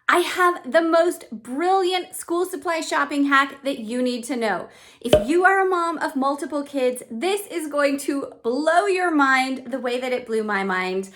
I have the most brilliant school supply shopping hack that you need to know. If you are a mom of multiple kids, this is going to blow your mind the way that it blew my mind.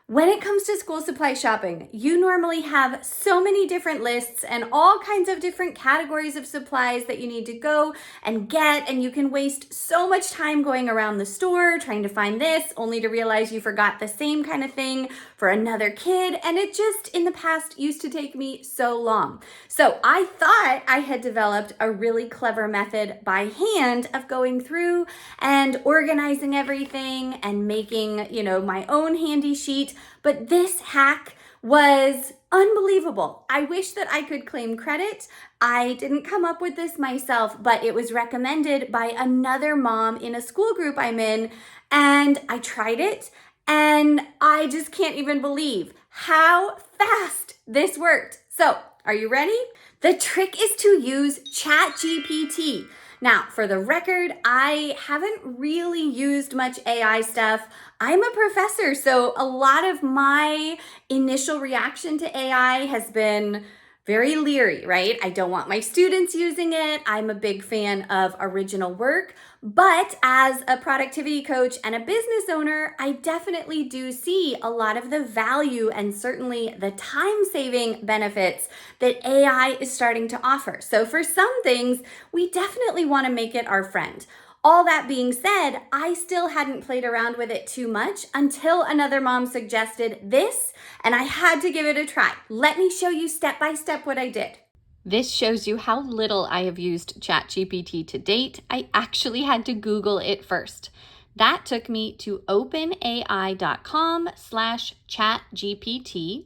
When it comes to school supply shopping, you normally have so many different lists and all kinds of different categories of supplies that you need to go and get, and you can waste so much time going around the store trying to find this, only to realize you forgot the same kind of thing for another kid, and it just in the past used to take me so long. So I thought I had developed a really clever method by hand of going through and organizing everything and making, my own handy sheet. But this hack was unbelievable. I wish that I could claim credit. I didn't come up with this myself, but it was recommended by another mom in a school group I'm in, and I tried it, and I just can't even believe how fast this worked. So, are you ready? The trick is to use ChatGPT. Now, for the record, I haven't really used much AI stuff. I'm a professor, so a lot of my initial reaction to AI has been very leery, right? I don't want my students using it. I'm a big fan of original work. But as a productivity coach and a business owner, I definitely do see a lot of the value and certainly the time-saving benefits that AI is starting to offer. So for some things, we definitely want to make it our friend. All that being said, I still hadn't played around with it too much until another mom suggested this, and I had to give it a try. Let me show you step by step what I did. This shows you how little I have used ChatGPT to date. I actually had to Google it first. That took me to openai.com/ChatGPT.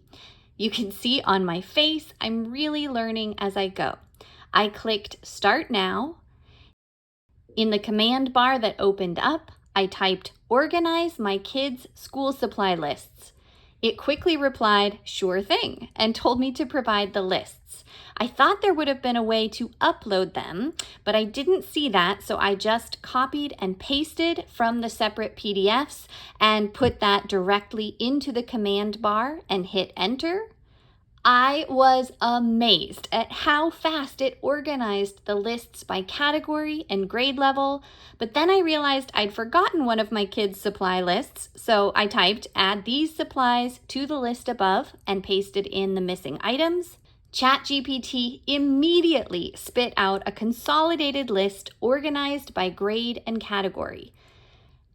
You can see on my face, I'm really learning as I go. I clicked Start Now. In the command bar that opened up, I typed Organize my kids' school supply lists. It quickly replied, sure thing, and told me to provide the lists. I thought there would have been a way to upload them, but I didn't see that, so I just copied and pasted from the separate PDFs and put that directly into the command bar and hit enter. I was amazed at how fast it organized the lists by category and grade level, but then I realized I'd forgotten one of my kids' supply lists, so I typed add these supplies to the list above and pasted in the missing items. ChatGPT immediately spit out a consolidated list organized by grade and category.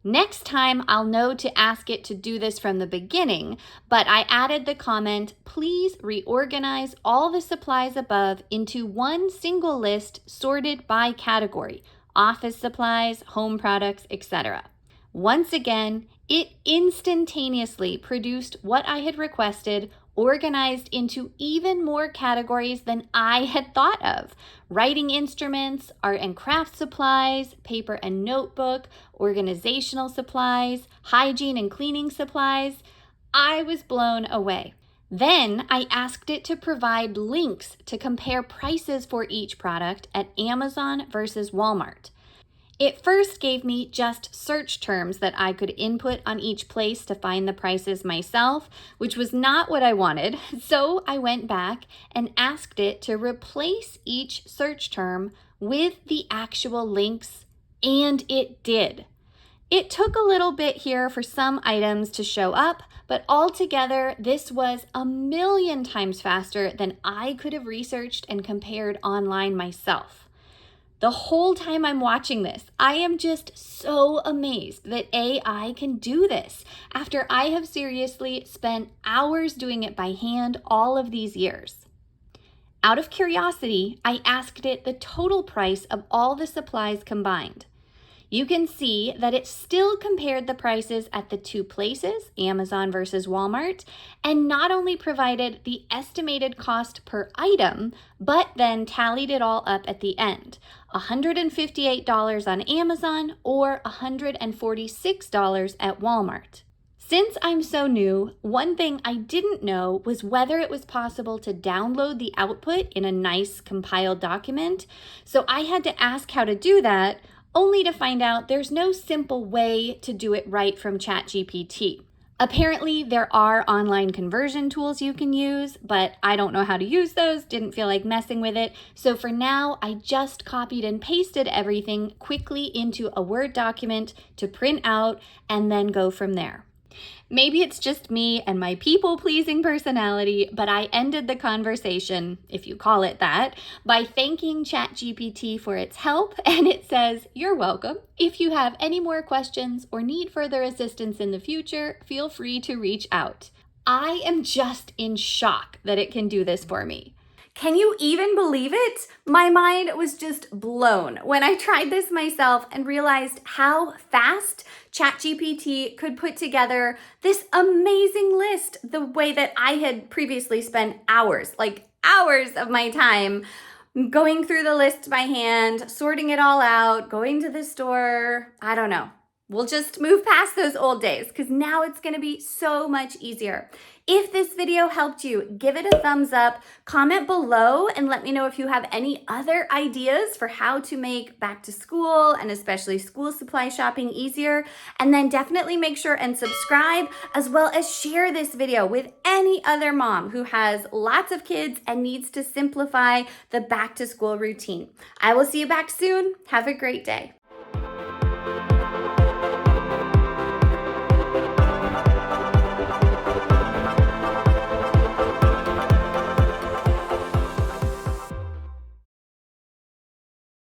Next time, I'll know to ask it to do this from the beginning, but I added the comment, please reorganize all the supplies above into one single list sorted by category, office supplies, home products, etc. Once again, it instantaneously produced what I had requested, organized into even more categories than I had thought of. Writing instruments, art and craft supplies, paper and notebook, organizational supplies, hygiene and cleaning supplies. I was blown away. Then I asked it to provide links to compare prices for each product at Amazon versus Walmart. It first gave me just search terms that I could input on each place to find the prices myself, which was not what I wanted. So I went back and asked it to replace each search term with the actual links, and it did. It took a little bit here for some items to show up, but altogether, this was 1,000,000 times faster than I could have researched and compared online myself. The whole time I'm watching this, I am just so amazed that AI can do this after I have seriously spent hours doing it by hand all of these years. Out of curiosity, I asked it the total price of all the supplies combined. You can see that it still compared the prices at the two places, Amazon versus Walmart, and not only provided the estimated cost per item, but then tallied it all up at the end. $158 on Amazon or $146 at Walmart. Since I'm so new, one thing I didn't know was whether it was possible to download the output in a nice compiled document, so I had to ask how to do that, only to find out there's no simple way to do it right from ChatGPT. Apparently, there are online conversion tools you can use, but I don't know how to use those, didn't feel like messing with it. So for now, I just copied and pasted everything quickly into a Word document to print out and then go from there. Maybe it's just me and my people-pleasing personality, but I ended the conversation, if you call it that, by thanking ChatGPT for its help, and it says, "You're welcome. If you have any more questions or need further assistance in the future, feel free to reach out." I am just in shock that it can do this for me. Can you even believe it? My mind was just blown when I tried this myself and realized how fast ChatGPT could put together this amazing list the way that I had previously spent hours, like hours of my time going through the list by hand, sorting it all out, going to the store. I don't know. We'll just move past those old days because now it's going to be so much easier. If this video helped you, give it a thumbs up, comment below, and let me know if you have any other ideas for how to make back to school and especially school supply shopping easier. And then definitely make sure and subscribe, as well as share this video with any other mom who has lots of kids and needs to simplify the back to school routine. I will see you back soon. Have a great day.